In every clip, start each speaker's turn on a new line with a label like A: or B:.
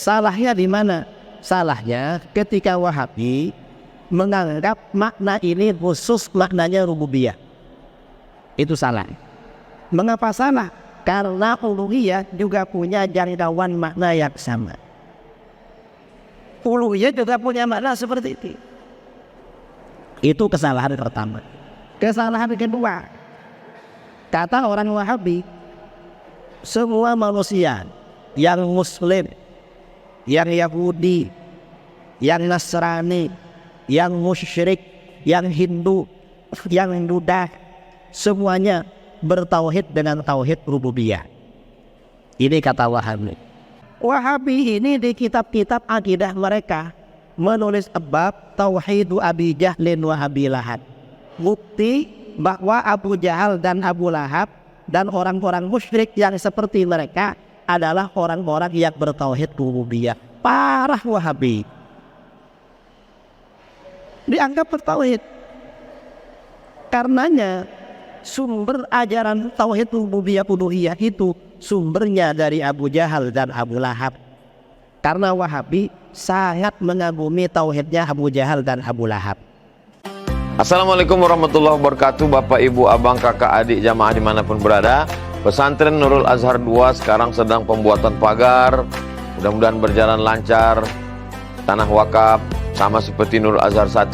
A: Salahnya di mana? Salahnya ketika Wahabi menganggap makna ini khusus maknanya rububiyah. Itu salah. Mengapa salah? Karena uluhiyah juga punya jangkauan makna yang sama. Uluhiyah juga punya makna seperti itu. Itu kesalahan pertama. Kesalahan kedua, kata orang Wahabi, semua manusia yang Muslim, yang Yahudi, yang Nasrani, yang musyrik, yang Hindu, yang Buddha, semuanya bertauhid dengan tauhid rububiyah. Ini kata Wahabi. Wahabi ini di kitab-kitab akidah mereka menulis bab tauhidu Abi Jahlin wa Abi Lahab. Bukti bahwa Abu Jahal dan Abu Lahab dan orang-orang musyrik yang seperti mereka adalah orang-orang yang bertauhid rububiyah. Parah Wahabi. Dianggap bertauhid. Karenanya sumber ajaran tauhid rububiyah uluhiyah itu sumbernya dari Abu Jahal dan Abu Lahab. Karena Wahabi sangat mengagumi tauhidnya Abu Jahal dan Abu Lahab.
B: Assalamualaikum warahmatullahi wabarakatuh. Bapak, ibu, abang, kakak, adik, jamaah dimanapun berada. Pesantren Nurul Azhar 2 sekarang sedang pembuatan pagar. Mudah-mudahan berjalan lancar. Tanah wakaf sama seperti Nurul Azhar 1.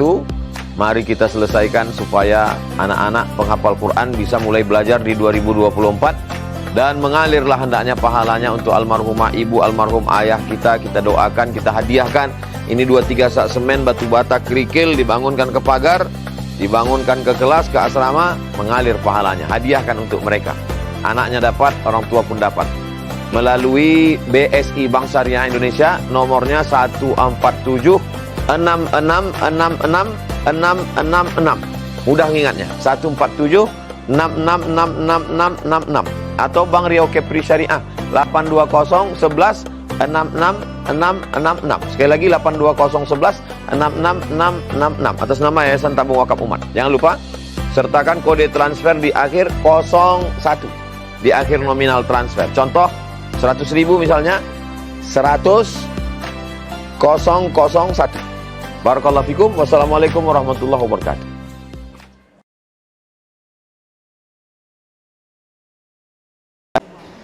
B: Mari kita selesaikan supaya anak-anak penghafal Quran bisa mulai belajar di 2024. Dan mengalirlah hendaknya pahalanya untuk almarhumah ibu, almarhum ayah kita. Kita doakan, kita hadiahkan. Ini 2-3 sak semen, batu bata, kerikil, dibangunkan ke pagar, dibangunkan ke kelas, ke asrama, mengalir pahalanya. Hadiahkan untuk mereka. Anaknya dapat, orang tua pun dapat. Melalui BSI Bank Syariah Indonesia, nomornya 147 6666 666. Mudah ingatnya, 147 666666. Atau Bank Riau Kepri Syariah 820 11 66666. Sekali lagi 820 11 66666 atas nama Yayasan Tabung Wakaf Umat. Jangan lupa sertakan kode transfer di akhir 01, di akhir nominal transfer. Contoh 100.000 misalnya 100 001. Barakallahu fikum. Wassalamualaikum warahmatullahi wabarakatuh.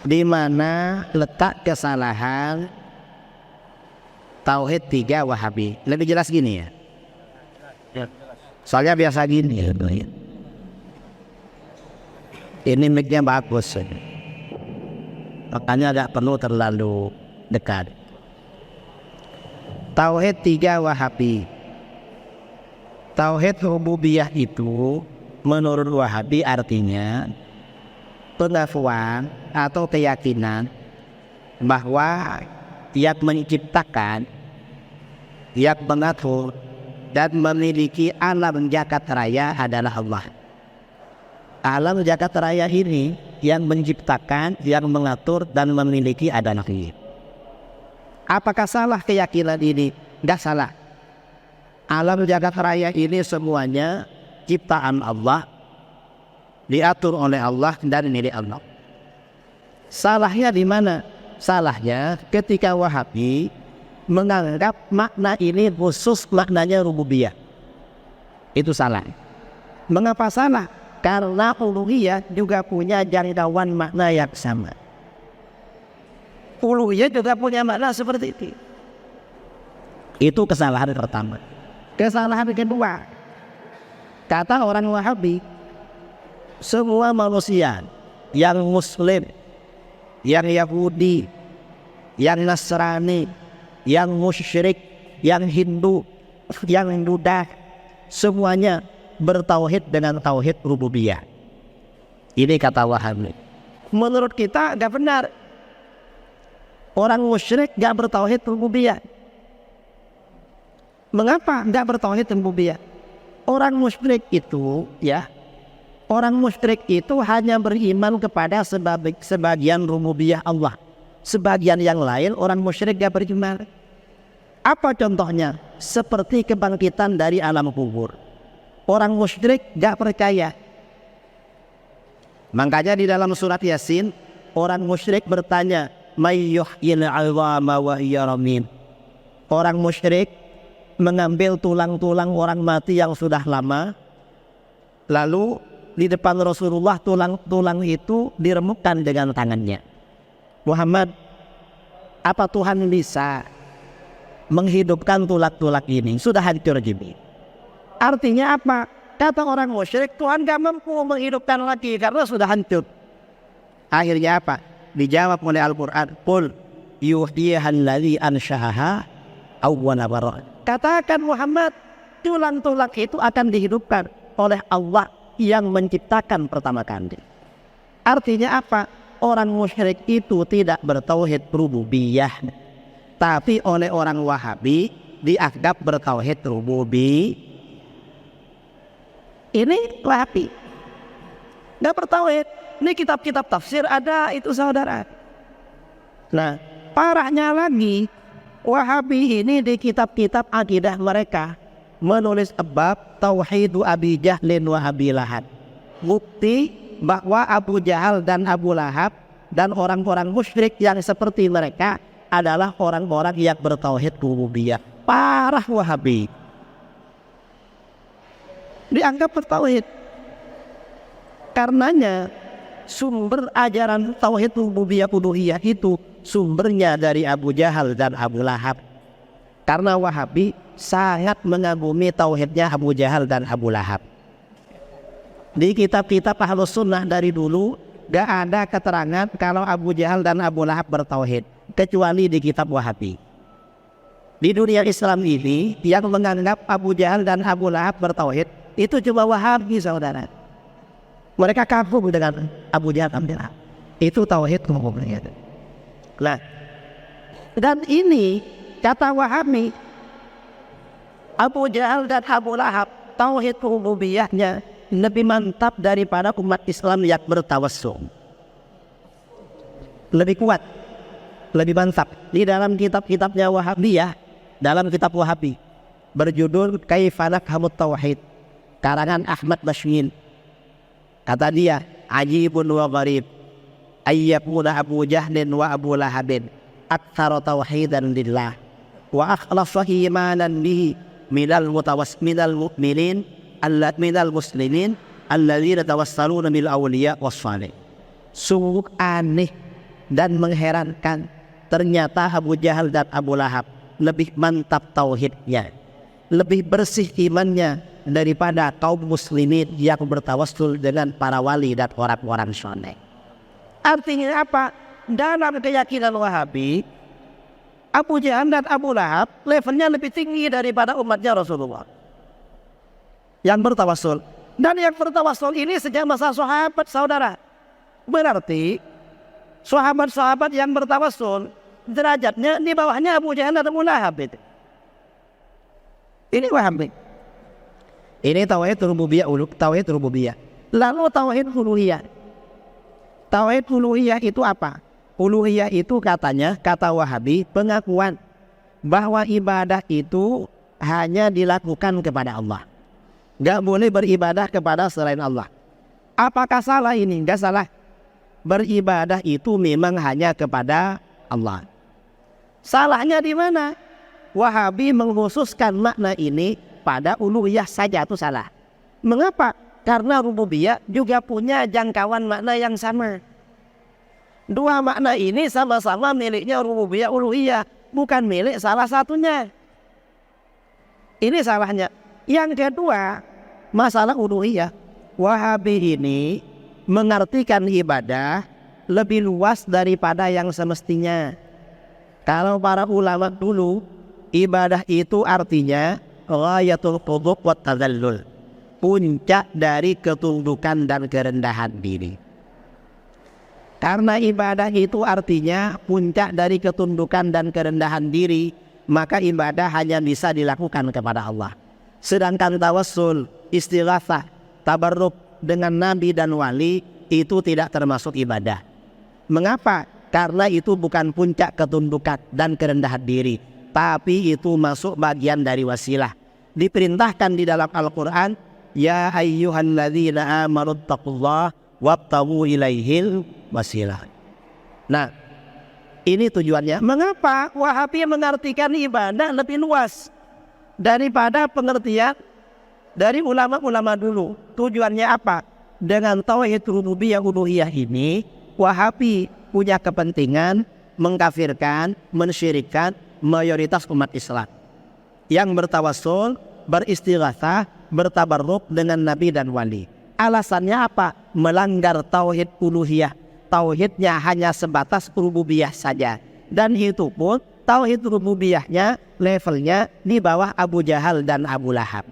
A: Di mana letak kesalahan tauhid 3 Wahabi? Lebih jelas gini ya. Soalnya biasa gini. Ini mic-nya bagus. Makanya tidak perlu terlalu dekat. Tauhid 3 Wahabi. Tauhid rububiyah itu menurut Wahabi artinya pengakuan atau keyakinan bahwa yang menciptakan, yang mengatur dan memiliki alam jagat raya adalah Allah. Alam jagat raya ini yang menciptakan, yang mengatur dan memiliki adalah Allah. Apakah salah keyakinan ini? Tidak salah. Alam jagat raya ini semuanya ciptaan Allah, diatur oleh Allah dan milik Allah. Salahnya di mana? Salahnya ketika Wahabi menganggap makna ini khusus maknanya rububiyah. Itu salah. Mengapa salah? Karena uluhiyah juga punya jangkauan makna yang sama. Uluhiyah juga punya makna seperti itu. Itu kesalahan pertama. Kesalahan kedua, kata orang Wahabi, semua manusia yang Muslim, yang Yahudi, yang Nasrani, yang musyrik, yang Hindu, yang Buddha, semuanya bertauhid dengan tauhid rububiyah. Ini kata Wahabi. Menurut kita gak benar. Orang musyrik gak bertauhid rububiyah. Mengapa gak bertauhid rububiyah? Orang musyrik itu orang musyrik itu hanya beriman kepada sebagian rububiyah Allah. Sebagian yang lain orang musyrik gak beriman. Apa contohnya? Seperti kebangkitan dari alam kubur. Orang musyrik gak percaya. Makanya di dalam surat Yasin, orang musyrik bertanya, may yuhyil 'idhama wa hiya ramim. Orang musyrik mengambil tulang-tulang orang mati yang sudah lama, lalu di depan Rasulullah tulang-tulang itu diremukkan dengan tangannya. Muhammad, apa Tuhan bisa menghidupkan tulang-tulang ini? Sudah hancur Jibril. Artinya apa? Kata orang musyrik, Tuhan gak mampu menghidupkan lagi karena sudah hancur. Akhirnya apa? Dijawab oleh Al-Quran, qul yuhyihalladzi ansha'aha awwala marrah. Katakan Muhammad, tulang-tulang itu akan dihidupkan oleh Allah yang menciptakan pertama kali. Artinya apa? Orang musyrik itu tidak bertauhid rububiyah, tapi oleh orang Wahabi dianggap bertauhid rububiyah. Ini Wahabi nggak bertauhid. Ini kitab-kitab tafsir ada itu saudara. Nah, parahnya lagi Wahabi ini di kitab-kitab akidah mereka menulis bab tauhidu Abi Jahlin wa Abi Lahab. Bukti bahwa Abu Jahal dan Abu Lahab dan orang-orang musyrik yang seperti mereka adalah orang-orang yang bertauhid rububiyah. Parah Wahabi. Dianggap bertauhid. Karenanya sumber ajaran tauhid rububiyah uluhiyah itu sumbernya dari Abu Jahal dan Abu Lahab. Karena Wahabi sangat mengagumi tauhidnya Abu Jahal dan Abu Lahab. Di kitab-kitab Ahlus Sunnah dari dulu gak ada keterangan kalau Abu Jahal dan Abu Lahab bertauhid, kecuali di kitab Wahabi. Di dunia Islam ini yang menganggap Abu Jahal dan Abu Lahab bertauhid itu cuma Wahabi saudara. Mereka kagum dengan Abu Jahal dan Abu Lahab. Itu tauhid rububiyah. Nah, dan ini kata Wahabi, Abu Jahal dan Abu Lahab tauhid rububiyahnya lebih mantap daripada umat Islam yang bertawassul. Lebih kuat, lebih mantap. Di dalam kitab-kitabnya Wahabiyah, dalam kitab Wahabi berjudul Kaifa Nafhamut Tauhid, karangan Ahmad Bashir. Kata dia, ajibun wa gharib ayyakuna Abu Jahlin wa Abu Lahabin aktsara tauhidan lillah wa akhlasa imanan bihi minal mu'minin minal muslimin alladzina tawassaluna bil awliya wassalih. Sungguh aneh dan mengherankan, ternyata Abu Jahal dan Abu Lahab lebih mantap tauhidnya, lebih bersih imannya daripada kaum muslimin yang bertawassul dengan para wali dan orang-orang saleh. Artinya apa? Dalam keyakinan Wahabi, Abu Jahal dan Abu Lahab levelnya lebih tinggi daripada umatnya Rasulullah yang bertawassul. Dan yang bertawassul ini sejak masa sahabat saudara. Berarti sahabat-sahabat yang bertawassul derajatnya di bawahnya Abu Jahal dan Abu Lahab itu. Ini Wahabi. Ini tauhid rububiyah, tauhid rububiyah. Lalu tauhid uluhiyah. Tauhid uluhiyah itu apa? Uluhiyah itu katanya, kata Wahabi, pengakuan bahwa ibadah itu hanya dilakukan kepada Allah. Gak boleh beribadah kepada selain Allah. Apakah salah ini? Gak salah. Beribadah itu memang hanya kepada Allah. Salahnya di mana? Wahabi mengkhususkan makna ini pada uluhiyah saja, itu salah. Mengapa? Karena rububiyah juga punya jangkauan makna yang sama. Dua makna ini sama-sama miliknya rububiyah uluhiyah, bukan milik salah satunya. Ini salahnya. Yang kedua, masalah uluhiyah. Wahabi ini mengartikan ibadah lebih luas daripada yang semestinya. Kalau para ulama dulu, ibadah itu artinya ghayatul quduq wa tadallul, puncak dari ketundukan dan kerendahan diri. Karena ibadah itu artinya puncak dari ketundukan dan kerendahan diri, maka ibadah hanya bisa dilakukan kepada Allah. Sedangkan tawassul, istighatsah, tabarruk dengan nabi dan wali itu tidak termasuk ibadah. Mengapa? Karena itu bukan puncak ketundukan dan kerendahan diri, tapi itu masuk bagian dari wasilah. Diperintahkan di dalam Al-Quran, ya ayyuhalladzina amanu taqullaha wabtaghu ilaihil wasilah. Nah, Ini tujuannya. Mengapa Wahabi mengartikan ibadah lebih luas daripada pengertian dari ulama-ulama dulu? Tujuannya apa? Dengan tauhid rububiyah uluhiyah ini, Wahabi punya kepentingan mengkafirkan, mensyirikkan mayoritas umat Islam yang bertawassul, beristighatsah, bertabarruk dengan nabi dan wali. Alasannya apa? Melanggar tauhid uluhiyah. Tauhidnya hanya sebatas rububiyah saja, dan itu pun tauhid rububiyahnya levelnya di bawah Abu Jahal dan Abu Lahab.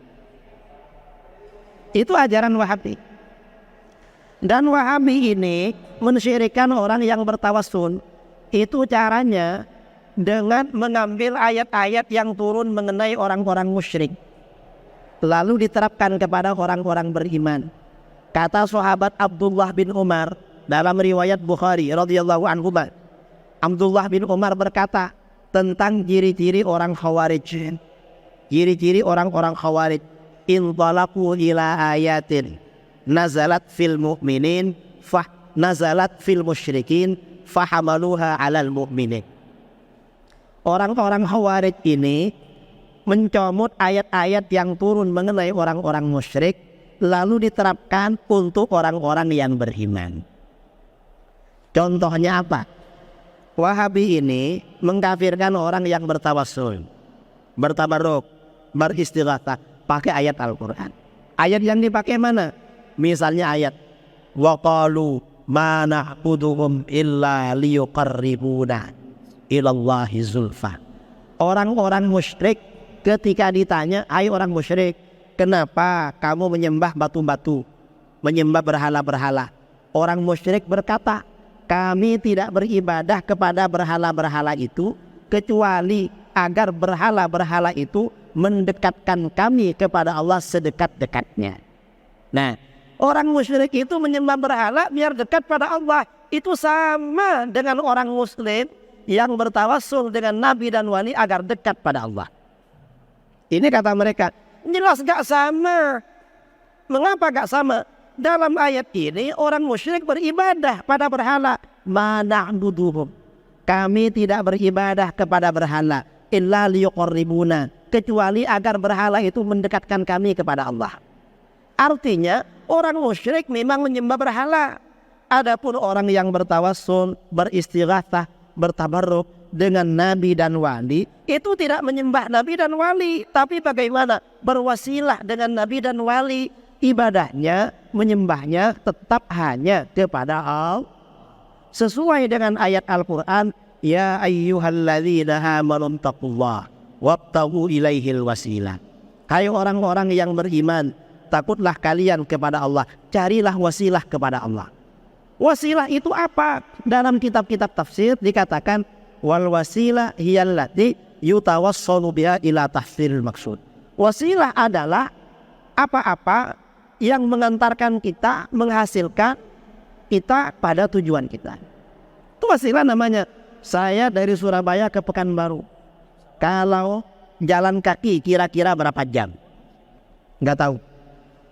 A: Itu ajaran Wahabi. Dan Wahabi ini mensyirikkan orang yang bertawassul. Itu caranya dengan mengambil ayat-ayat yang turun mengenai orang-orang musyrik, lalu diterapkan kepada orang-orang beriman. Kata sahabat Abdullah bin Umar dalam riwayat Bukhari radhiyallahu anhu, Abdullah bin Umar berkata tentang ciri-ciri orang Khawarij. Ciri-ciri orang-orang Khawarij, intalaqu ila ayatin nazalat fil mu'minin fa nazalat fil musyrikin fahamaluha 'alal mu'minin. Orang-orang Khawarij ini mencomot ayat-ayat yang turun mengenai orang-orang musyrik, lalu diterapkan untuk orang-orang yang beriman. Contohnya apa? Wahabi ini mengkafirkan orang yang bertawassul, bertabarruk, beristighatsah pakai ayat Al-Quran. Ayat yang dipakai mana? Misalnya ayat wa qalu ma na'buduhum illa liyuqarribuna ilallahi zulfa. Orang-orang musyrik ketika ditanya, hai orang musyrik, kenapa kamu menyembah batu-batu, menyembah berhala-berhala? Orang musyrik berkata, kami tidak beribadah kepada berhala-berhala itu kecuali agar berhala-berhala itu mendekatkan kami kepada Allah sedekat-dekatnya. Nah, orang musyrik itu menyembah berhala biar dekat pada Allah. Itu sama dengan orang muslim yang bertawassul dengan nabi dan wali agar dekat pada Allah. Ini kata mereka, jelas gak sama. Mengapa gak sama? Dalam ayat ini orang musyrik beribadah pada berhala. Ma na'buduhum, kami tidak beribadah kepada berhala illa liyuqarribuna, kecuali agar berhala itu mendekatkan kami kepada Allah. Artinya orang musyrik memang menyembah berhala. Adapun orang yang bertawassul, beristighatsah, bertabarruk dengan nabi dan wali, itu tidak menyembah nabi dan wali, tapi bagaimana? Berwasilah dengan nabi dan wali. Ibadahnya, menyembahnya tetap hanya kepada Allah. Sesuai dengan ayat Al-Quran, ya ayyuhalladzina amanu taqullah wabtaghu ilaihil wasilah. Hai orang-orang yang beriman, takutlah kalian kepada Allah, carilah wasilah kepada Allah. Wasilah itu apa? Dalam kitab-kitab tafsir dikatakan wal wasilah hiyallati yutawassalu biha ila tahsiril maksud. Wasilah adalah apa-apa yang mengantarkan kita, menghasilkan kita pada tujuan kita. Itu wasilah namanya. Saya dari Surabaya ke Pekanbaru, kalau jalan kaki kira-kira berapa jam? Nggak tahu.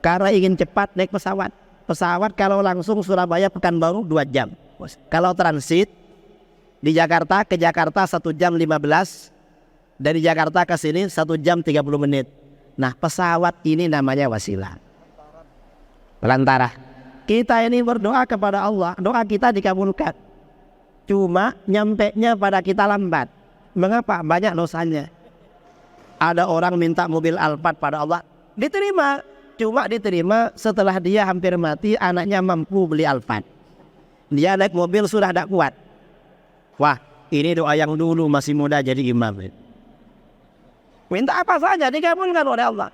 A: Karena ingin cepat naik pesawat. Pesawat kalau langsung Surabaya Pekanbaru 2 jam. Kalau transit di Jakarta ke Jakarta 1 jam 15. Dari Jakarta ke sini 1 jam 30 menit. Nah, pesawat ini namanya wasilah. Pelantara. Kita ini berdoa kepada Allah, doa kita dikabulkan. Cuma nyampenya pada kita lambat. Mengapa? Banyak dosanya. Ada orang minta mobil Alphard pada Allah, diterima. Cuma diterima setelah dia hampir mati, anaknya mampu beli Alphard. Dia naik mobil sudah tidak kuat. Wah, ini doa yang dulu masih muda jadi imam. Minta apa saja dikabulkan oleh Allah.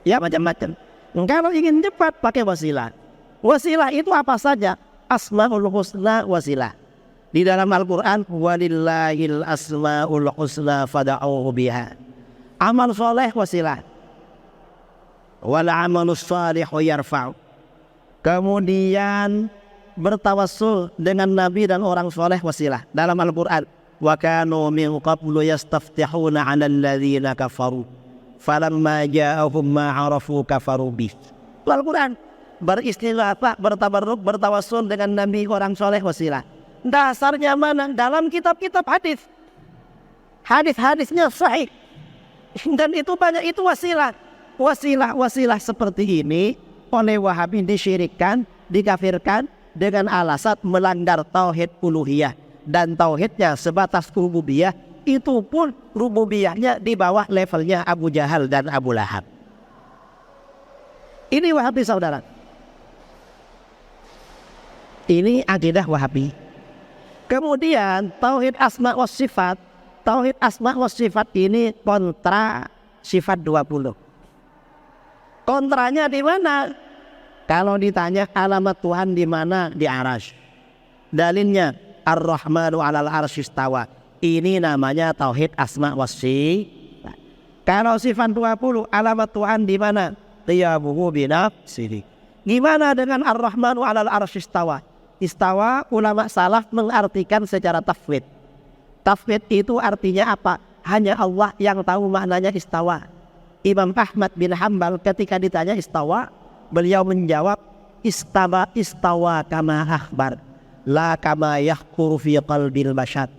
A: Ya macam-macam. Kalau ingin cepat pakai wasilah. Wasilah itu apa saja? Asmaul husna wasilah. Di dalam Al-Quran, walillahil asmaul husna fada'uhu biha. Amal soleh wasilah. Wal amalus salihu yarfa'u. Kemudian bertawassul dengan nabi dan orang soleh wasilah. Dalam Al-Quran, wa kanu min qablu yastaftihuna 'alal ladzina kafaru falamma ja'ahum ma 'arafu kafaru bih. Al-Quran beristighatsah, bertabarruk, bertawassul dengan nabi orang soleh wasilah. Dasarnya mana? Dalam kitab-kitab hadis. Hadis-hadisnya sahih. Dan itu banyak, itu wasilah. Wasilah seperti ini oleh Wahabi disyirikkan, dikafirkan dengan alasan melanggar tauhid uluhiyah. Dan tauhidnya sebatas rububiyah, itu pun rububiyahnya di bawah levelnya Abu Jahal dan Abu Lahab. Ini Wahabi saudara. Ini akidah Wahabi. Kemudian tauhid asma wa sifat. Tauhid asma wa sifat ini kontra sifat 20. Kontranya di mana? Kalau ditanya alamat Tuhan di mana? Di arasy. Dalilnya Ar-Rahmanu 'alal arsy istawa. Ini namanya tauhid asma wa sifat. Kalau sifat 20, alamat Tuhan di mana? Qiyamuhu bi nafsihi. Gimana dengan Ar-Rahmanu 'alal arsy istawa? Istawa ulama salaf mengartikan secara tafwid. Tafwid itu artinya apa? Hanya Allah yang tahu maknanya istawa. Imam Ahmad bin Hanbal ketika ditanya istawa, beliau menjawab istawa kama akhbar, la kama yahquru fi qalbil bashar.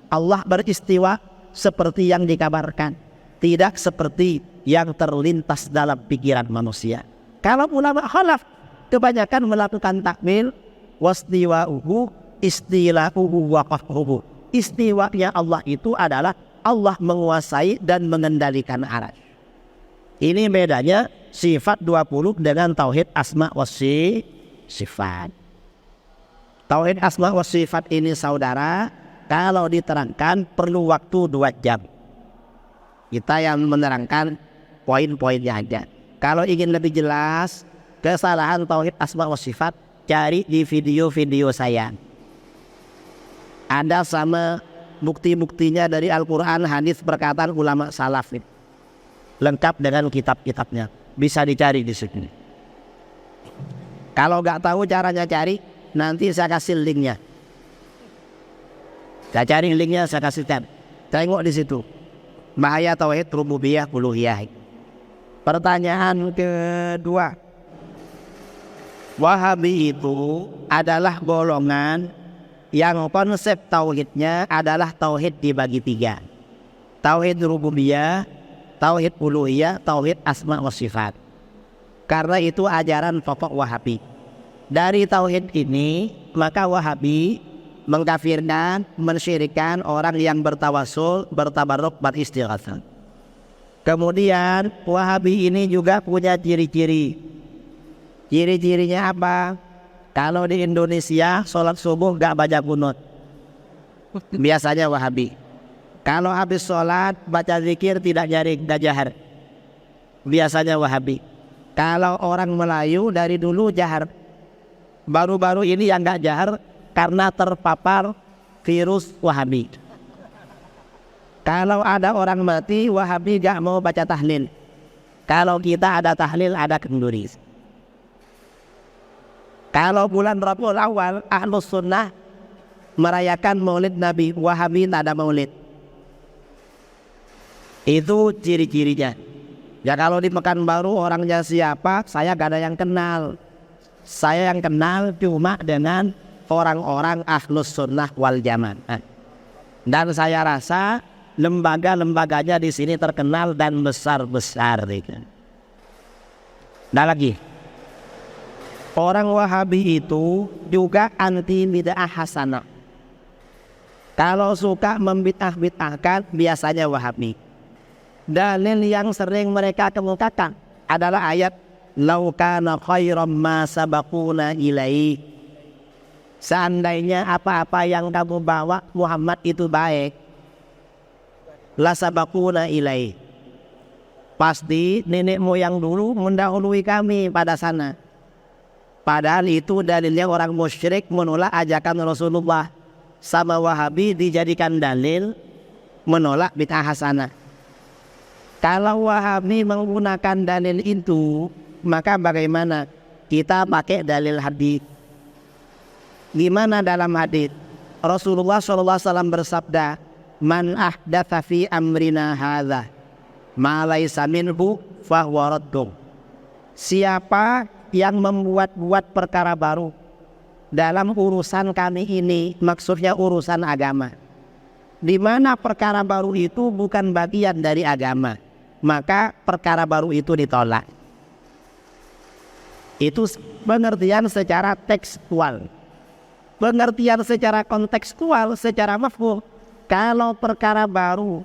A: Allah beristiwa seperti yang dikabarkan, tidak seperti yang terlintas dalam pikiran manusia. Kalau ulama khalaf kebanyakan melakukan takwil, wastiwa'uhu istila'uhu wa qahruhu. Istiwanya Allah itu adalah Allah menguasai dan mengendalikan arasy. Ini bedanya sifat 20 dengan tauhid asma wa sifat. Tauhid asma wa sifat ini saudara, kalau diterangkan perlu waktu 2 jam. Kita yang menerangkan poin-poinnya aja. Kalau ingin lebih jelas kesalahan tauhid asma wa sifat, cari di video-video saya. Ada sama bukti-buktinya dari Al-Quran, hadis, perkataan ulama salaf. Lengkap dengan kitab-kitabnya. Bisa dicari di sini. Kalau nggak tahu caranya cari, nanti saya kasih linknya. Saya cari linknya, saya kasih tab. Tengok di situ. Bahaya tauhid rububiyah uluhiyah. Pertanyaan kedua. Wahabi itu adalah golongan yang konsep tauhidnya adalah tauhid dibagi 3. Tauhid rububiyah, tauhid uluhiyah, tauhid asma wa sifat. Karena itu ajaran pokok Wahabi. Dari tauhid ini maka Wahabi mengkafirkan, mensyirikkan orang yang bertawasul, bertabarruk, beristighatsah. Kemudian Wahabi ini juga punya ciri-ciri. Ciri-cirinya apa? Kalau di Indonesia sholat subuh gak baca kunut, biasanya Wahabi. Kalau habis sholat baca zikir tidak nyaring, gak jahar, biasanya Wahabi. Kalau orang Melayu dari dulu jahar, baru-baru ini yang gak jahar karena terpapar virus Wahabi. Kalau ada orang mati, Wahabi gak mau baca tahlil. Kalau kita ada tahlil, ada kenduri. Kalau bulan Rabiul Awal, Ahlus Sunnah merayakan maulid Nabi. Wahabi tak ada maulid. Itu ciri-cirinya. Ya kalau di Pekanbaru orangnya siapa, saya gak ada yang kenal. Saya yang kenal cuma dengan orang-orang Ahlus Sunnah wal Jamaah. Dan saya rasa lembaga-lembaganya di sini terkenal dan besar-besar. Nah lagi, orang Wahabi itu juga anti bid'ah hasanah. Kalau suka membid'ah-bid'ahkan biasanya Wahabi. Dalil yang sering mereka kemukakan adalah ayat lau kana khairam ma sabaquna ilaihi. Seandainya apa-apa yang kamu bawa Muhammad itu baik, la sabaquna ilaihi, pasti nenek moyang dulu mendahului kami pada sana. Padahal itu dalilnya orang musyrik menolak ajakan Rasulullah. Sama Wahabi dijadikan dalil menolak bid'ah hasanah. Kalau Wahabi menggunakan dalil itu, maka bagaimana? Kita pakai dalil hadis. Gimana dalam hadis? Rasulullah SAW bersabda, "Man ahdatsa fi amrina hadza ma laysa minhu fahuwa raddun." Siapa yang membuat-buat perkara baru dalam urusan kami ini, maksudnya urusan agama, di mana perkara baru itu bukan bagian dari agama, maka perkara baru itu ditolak. Itu pengertian secara tekstual. Pengertian secara kontekstual, secara mafhum, kalau perkara baru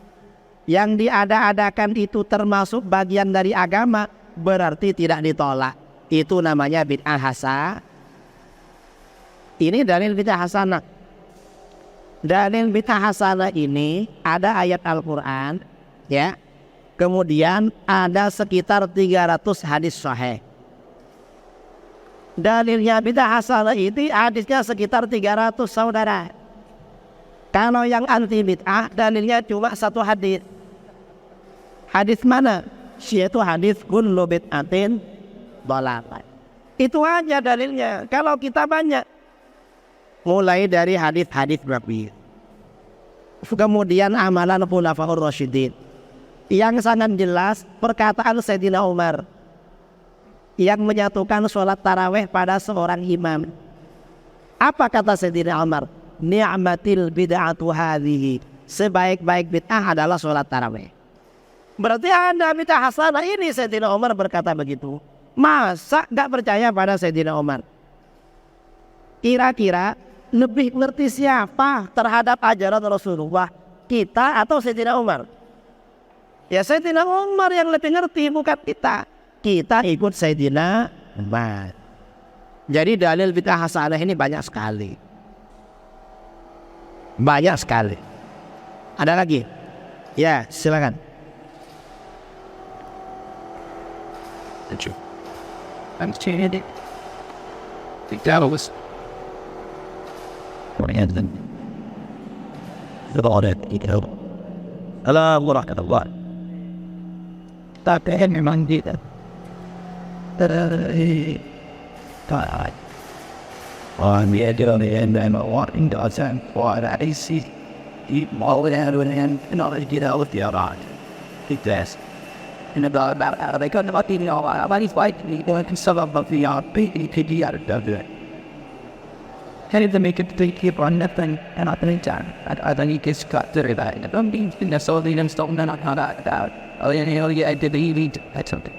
A: yang diada-adakan itu termasuk bagian dari agama, berarti tidak ditolak. Itu namanya bid'ah hasanah. Ini dalil bid'ah hasanah. Dalil bid'ah hasanah ini ada ayat Al-Quran, ya. Kemudian ada sekitar 300 hadis sahih. Dalilnya bid'ah hasanah ini hadisnya sekitar 300 saudara. Kalau yang anti bid'ah dalilnya cuma satu hadis. Hadis mana? Yaitu hadis kullu bid'atin dhalalah. Itu aja dalilnya. Kalau kita banyak, mulai dari hadis-hadis Nabi, kemudian amalan khulafaur rasyidin, yang sangat jelas perkataan Sayyidina Umar yang menyatukan sholat taraweh pada seorang imam. Apa kata Sayyidina Umar? Ni'matil bid'atu hadhihi. Sebaik-baik bid'ah adalah sholat taraweh. Berarti ada bid'ah hasanah ini. Sayyidina Umar berkata begitu. Masa gak percaya pada Sayyidina Umar? Kira-kira lebih ngerti siapa terhadap ajaran Rasulullah, kita atau Sayyidina Umar? Ya Sayyidina Umar yang lebih ngerti, bukan kita. Kita ikut Sayyidina Umar. Jadi dalil bid'ah hasanah ini banyak sekali. Banyak sekali. Ada lagi? Ya, silakan. I'm saying it. That was the order, you know. Allah warahmatullah. Tapi memang tidak. On the end, I'm wanting to send what I see. Eat all the hand and all the get out with the other. Take this. And about they couldn't about eating all about his wife and some of the PDT out of it. Had to make it to keep on nothing and not any time. I think he gets cut to that. I don't mean necessarily them stone and not out. Oh, yeah, I did the elite. That's something.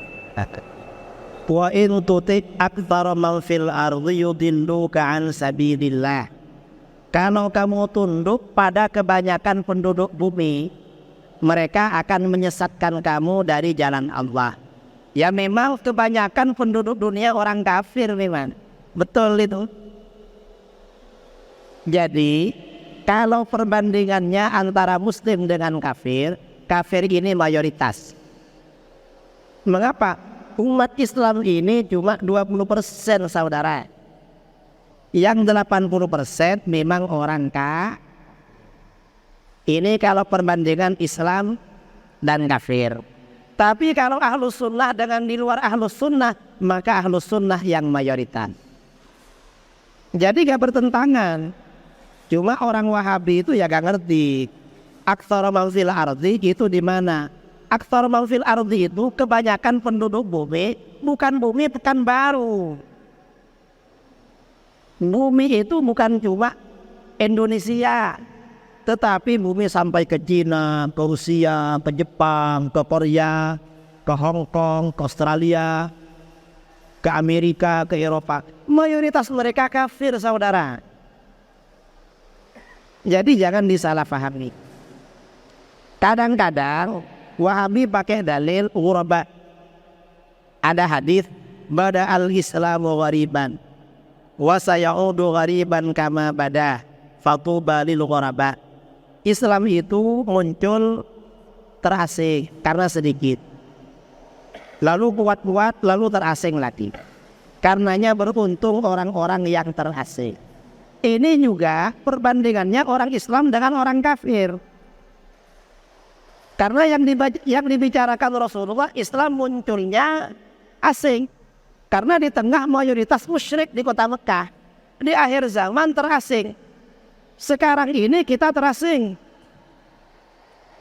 A: Wa in tutik aktsara man fil ardi yudilluka an sabilillah. Kalau kamu tunduk pada kebanyakan penduduk bumi, mereka akan menyesatkan kamu dari jalan Allah. Ya memang kebanyakan penduduk dunia orang kafir memang. Betul itu. Jadi kalau perbandingannya antara muslim dengan kafir, kafir ini mayoritas. Mengapa? Umat Islam ini cuma 20% saudara. Yang 80% memang orang kafir. Ini kalau perbandingan Islam dan kafir. Tapi kalau ahlus sunnah dengan di luar ahlus sunnah, maka ahlus sunnah yang mayoritas. Jadi gak bertentangan. Cuma orang Wahabi itu ya gak ngerti aktsara man fil ardi itu di mana. Aktsara man fil ardi itu kebanyakan penduduk bumi, bukan bumi Pekanbaru. Bumi itu bukan cuma Indonesia, tetapi bumi sampai ke Cina, ke Rusia, ke Jepang, ke Korea, ke Hong Kong, ke Australia, ke Amerika, ke Eropa. Mayoritas mereka kafir saudara. Jadi jangan disalahpahami. Kadang-kadang Wahabi pakai dalil ghuraba. Ada hadis bada al-islamu ghariban wa sayaudu ghariban kama bada fatuba lil ghuraba. Islam itu muncul terasing karena sedikit, lalu kuat-kuat, lalu terasing lagi. Karenanya beruntung orang-orang yang terasing. Ini juga perbandingannya orang Islam dengan orang kafir. Karena yang dibicarakan Rasulullah, Islam munculnya asing. Karena di tengah mayoritas musyrik di kota Mekah, di akhir zaman terasing. Sekarang ini kita terasing.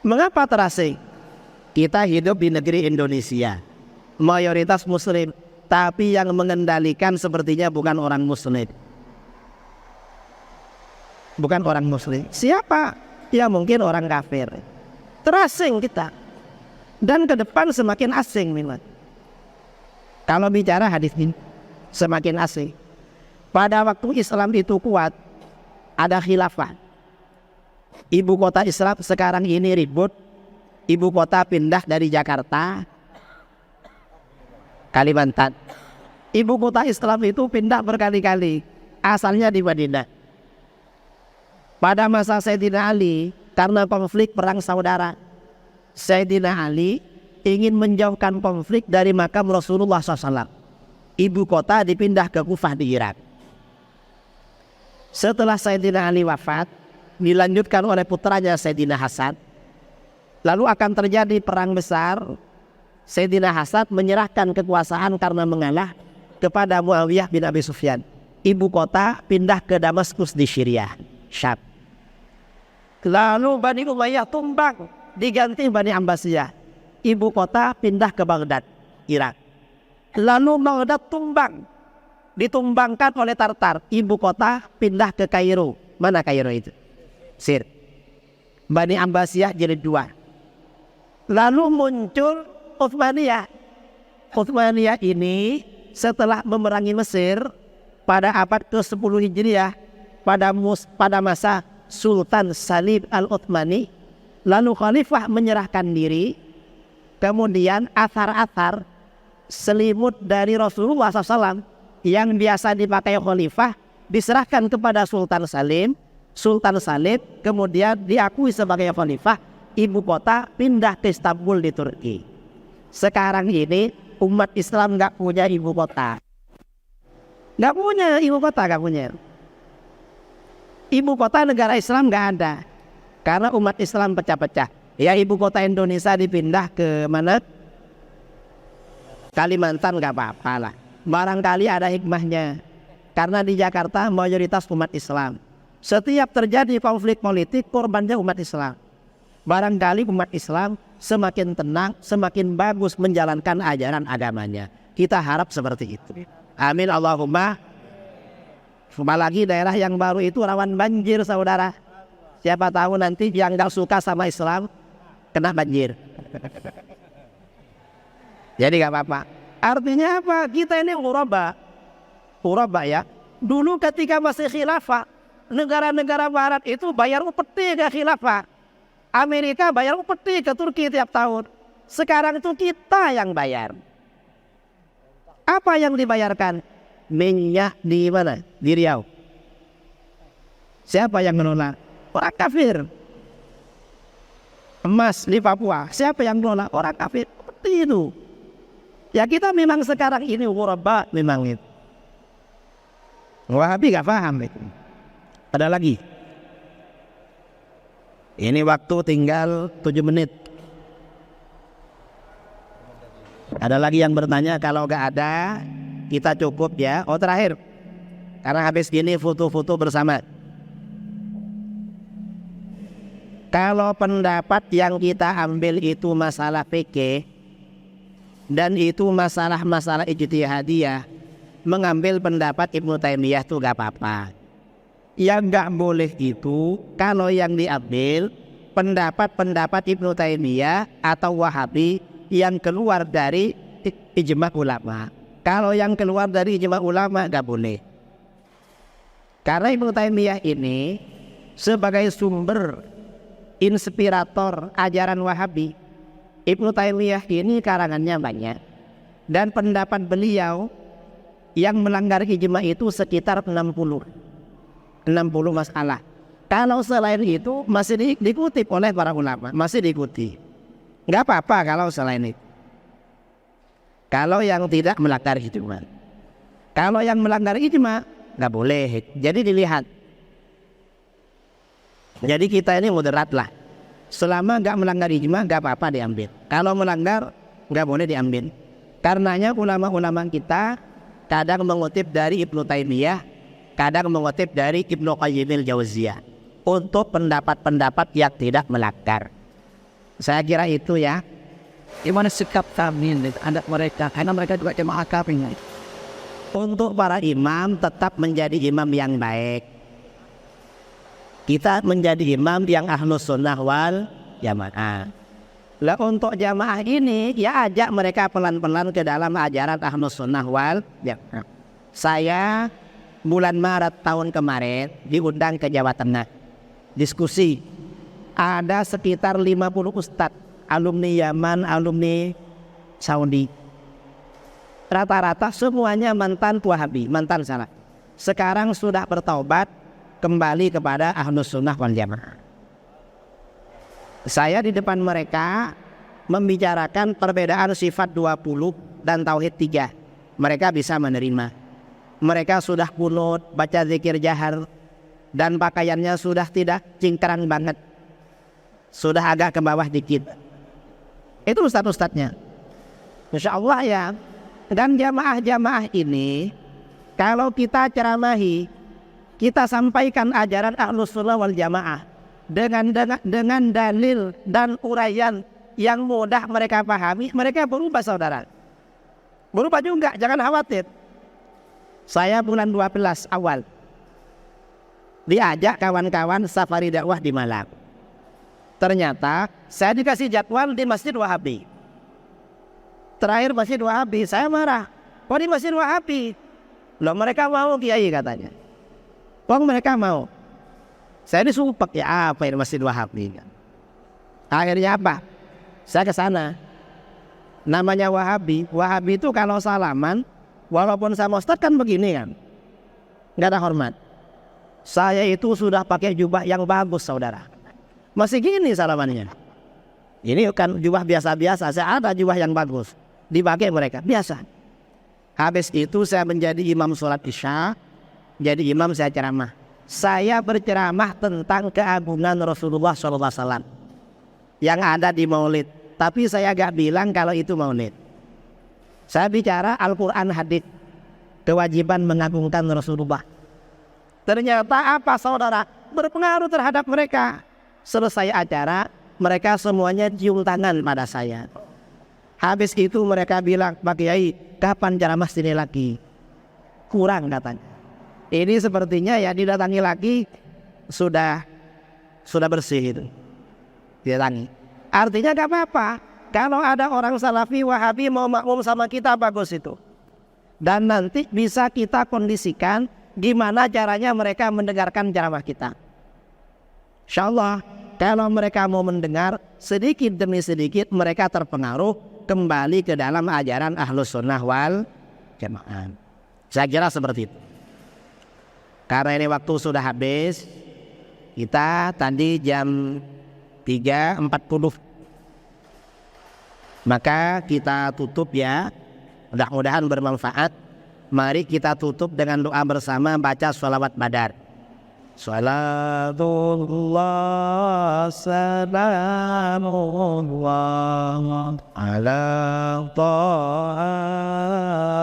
A: Mengapa terasing? Kita hidup di negeri Indonesia, mayoritas muslim, tapi yang mengendalikan sepertinya bukan orang muslim. bukan orang muslim. Siapa? Ya mungkin orang kafir. Terasing kita. Dan ke depan semakin asing memang. Kalau bicara hadis ini semakin asing. Pada waktu Islam itu kuat, ada khilafah. Ibu kota Islam sekarang ini ribut. Ibu kota pindah dari Jakarta, Kalimantan. Ibu kota Islam itu pindah berkali-kali. Asalnya di Madinah. Pada masa Sayyidina Ali, karena konflik perang saudara, Sayyidina Ali ingin menjauhkan konflik dari makam Rasulullah SAW. Ibu kota dipindah ke Kufah di Irak. Setelah Sayyidina Ali wafat, dilanjutkan oleh putranya Sayyidina Hasan. Lalu akan terjadi perang besar. Sayyidina Hasan menyerahkan kekuasaan karena mengalah kepada Muawiyah bin Abi Sufyan. Ibu kota pindah ke Damaskus di Syria, Syam. Lalu Bani Umayyah tumbang, diganti Bani Abbasiyah. Ibu kota pindah ke Baghdad, Irak. Lalu Baghdad tumbang, ditumbangkan oleh Tartar. Ibu kota pindah ke Kairo. Mana Kairo itu? Sir. Bani Abbasiyah jilid 2. Lalu muncul Utsmaniyah. Utsmaniyah ini setelah memerangi Mesir pada abad ke-10 Hijriah, pada masa Sultan Salim Al-Utsmani, lalu khalifah menyerahkan diri. Kemudian athar-athar selimut dari Rasulullah SAW yang biasa dipakai khalifah diserahkan kepada Sultan Salim. Sultan Salim kemudian diakui sebagai khalifah. Ibu kota pindah ke Istanbul di Turki. Sekarang ini umat Islam nggak punya ibu kota. Nggak punya ibu kota, nggak punya. Ibu kota negara Islam nggak ada. Karena umat Islam pecah-pecah. Ya ibu kota Indonesia dipindah ke mana? Kalimantan nggak apa-apa lah. Barangkali ada hikmahnya. Karena di Jakarta mayoritas umat Islam. Setiap terjadi konflik politik korbannya umat Islam. Barangkali umat Islam semakin tenang, semakin bagus menjalankan ajaran agamanya. Kita harap seperti itu. Amin Allahumma. Apalagi daerah yang baru itu rawan banjir, saudara. Siapa tahu nanti yang gak suka sama Islam kena banjir. Jadi gak apa-apa. Artinya apa? Kita ini ghuraba. Ghuraba ya. Dulu ketika masih khilafah, negara-negara barat itu bayar upeti ke khilafah. Amerika bayar upeti ke Turki tiap tahun. Sekarang itu kita yang bayar. Apa yang dibayarkan? Minyak di mana? Di Riau. Siapa yang menolak? Orang kafir. Emas di Papua. Siapa yang menolak? Orang kafir. Seperti itu. Ya kita memang sekarang ini ghuraba memang itu. Wahabi gak paham itu. Ada lagi. Ini waktu tinggal 7 menit. Ada lagi yang bertanya? Kalau gak ada, kita cukup ya. Oh terakhir, karena habis gini foto-foto bersama. Kalau pendapat yang kita ambil itu masalah fikih dan itu masalah-masalah ijtihadiyah, mengambil pendapat Ibnu Taimiyah itu gak apa-apa. Yang gak boleh itu kalau yang diambil pendapat-pendapat Ibnu Taimiyah atau Wahabi yang keluar dari ijma ulama. Kalau yang keluar dari ijma ulama gak boleh. Karena Ibnu Taimiyah ini sebagai sumber inspirator ajaran Wahabi, Ibnu Taimiyah ini karangannya banyak. Dan pendapat beliau yang melanggar ijma itu sekitar 60 masalah. Kalau selain itu masih dikutip oleh para ulama, masih diikuti. Nggak apa-apa kalau selain itu. Kalau yang tidak melanggar ijma. Kalau yang melanggar ijma nggak boleh. Jadi dilihat. Jadi kita ini moderat lah. Selama nggak melanggar ijma nggak apa-apa diambil. Kalau melanggar nggak boleh diambil. Karenanya ulama-ulama kita kadang mengutip dari Ibnu Taimiyah, kadang mengutip dari Ibnu Qayyim al-Jauziyah untuk pendapat-pendapat yang tidak melanggar. Saya kira itu ya.
C: Gimana sikap kami anak mereka? Karena mereka juga jemaah kami.
A: Untuk para imam tetap menjadi imam yang baik. kita menjadi imam yang ahlus sunnah wal jamaah. Lah untuk jamaah ini ya ajak mereka pelan-pelan ke dalam ajaran ahlus sunnah wal jamaah. Saya bulan Maret tahun kemarin diundang ke Jawa Tengah diskusi. Ada sekitar 50 ustadz, alumni Yaman, alumni Saudi. Rata-rata semuanya mantan Wahabi, mantan salah. Sekarang sudah bertaubat kembali kepada ahlus sunnah wal jamaah. Saya di depan mereka membicarakan perbedaan sifat 20 dan tauhid 3. Mereka bisa menerima. Mereka sudah kunut, baca zikir jahar, dan pakaiannya sudah tidak cingkrang banget, sudah agak ke bawah dikit. Itu ustadz-ustadznya, Masya Allah ya. Dan jamaah-jamaah ini kalau kita ceramahi, kita sampaikan ajaran ahlus sunnah wal jamaah dengan dalil dan uraian yang mudah mereka pahami, mereka berubah saudara. Berubah juga, jangan khawatir. Saya bulan 12 awal diajak kawan-kawan safari dakwah di Malang. Ternyata saya dikasih jadwal di Masjid Wahabi. Terakhir Masjid Wahabi, saya marah. Kok di Masjid Wahabi? Loh mereka mau kiai katanya. Kok mereka mau? Saya disuruh pakai apa ini Masjid Wahabi? Akhirnya apa? Saya ke sana. Namanya Wahabi. Wahabi itu kalau salaman, walaupun sama ustadz kan begini kan, nggak ada hormat. Saya itu sudah pakai jubah yang bagus saudara, masih gini salamannya. Ini kan jubah biasa-biasa, saya ada jubah yang bagus dipakai mereka biasa. Habis itu saya menjadi imam sholat isya, jadi imam saya ceramah. Saya berceramah tentang keagungan Rasulullah SAW yang ada di Maulid, tapi saya gak bilang kalau itu Maulid. Saya bicara Al-Quran hadits, kewajiban mengagungkan Rasulullah. Ternyata apa saudara? Berpengaruh terhadap mereka. Selesai acara, mereka semuanya cium tangan pada saya. Habis itu mereka bilang, Pak Kiai, kapan ceramah sini lagi? Kurang katanya. Ini sepertinya ya didatangi lagi sudah bersih itu. Didatangi. Artinya gak apa-apa. Kalau ada orang Salafi Wahabi mau makmum sama kita, bagus itu. Dan nanti bisa kita kondisikan gimana caranya mereka mendengarkan ceramah kita. Insya Allah kalau mereka mau mendengar, sedikit demi sedikit mereka terpengaruh kembali ke dalam ajaran ahlus sunnah wal jamaah. Saya kira seperti itu. Karena ini waktu sudah habis, kita tadi jam 3.40, maka kita tutup ya. Mudah-mudahan bermanfaat. Mari kita tutup dengan doa bersama, baca sholawat badar. Salatullah salamullah ala taha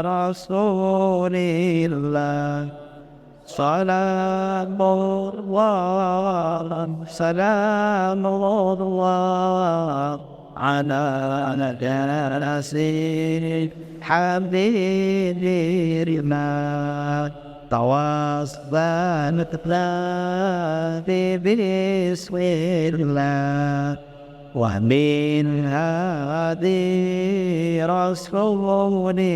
A: rasulillah. Salamullah salamullah ala nasil habibillah. Tawassalna bismillah wa min hadi rasulillah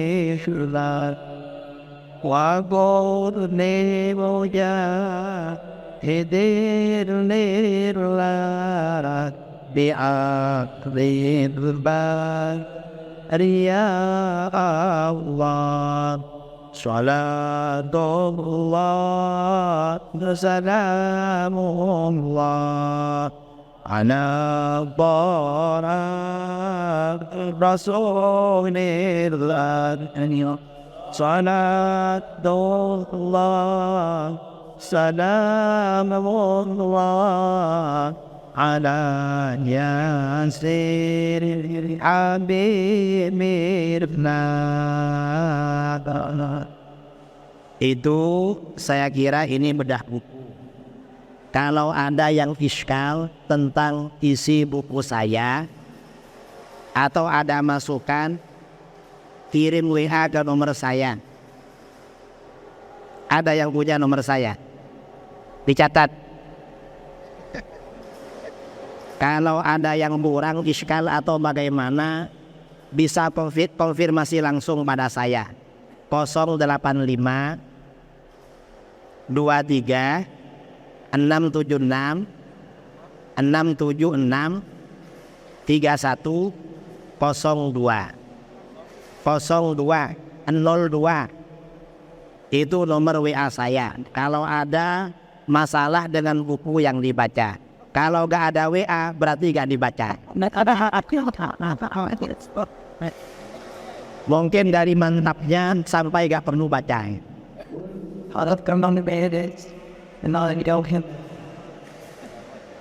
A: wa qulni mujahidillah bi'aqlil bari ya Allah. Salatullah salamullah ala barak rasulillah. Salatullah salamullah ala yasir habibillah. Itu saya kira ini bedah buku. Kalau ada yang iskal tentang isi buku saya atau ada masukan, kirim WA ke nomor saya. Ada yang punya nomor saya? Dicatat Kalau ada yang kurang iskal atau bagaimana, bisa konfirmasi langsung pada saya 085 23 676 676 3102 02 itu nomor WA saya. Kalau ada masalah dengan buku yang dibaca, kalau gak ada WA berarti gak dibaca. Mungkin dari mantapnya sampai gak perlu baca.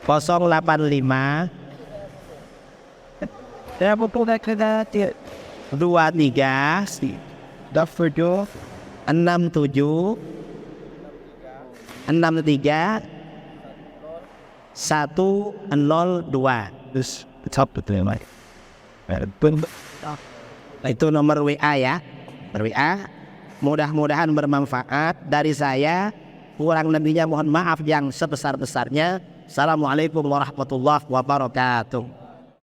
A: 085
C: Saya butuh kerja
A: 23
C: daftar
A: 67 63 102.
C: Terus top betul ya,
A: Itu nomor WA ya. WA. Mudah-mudahan bermanfaat. Dari saya kurang lebihnya mohon maaf yang sebesar-besarnya. Assalamualaikum warahmatullahi wabarakatuh.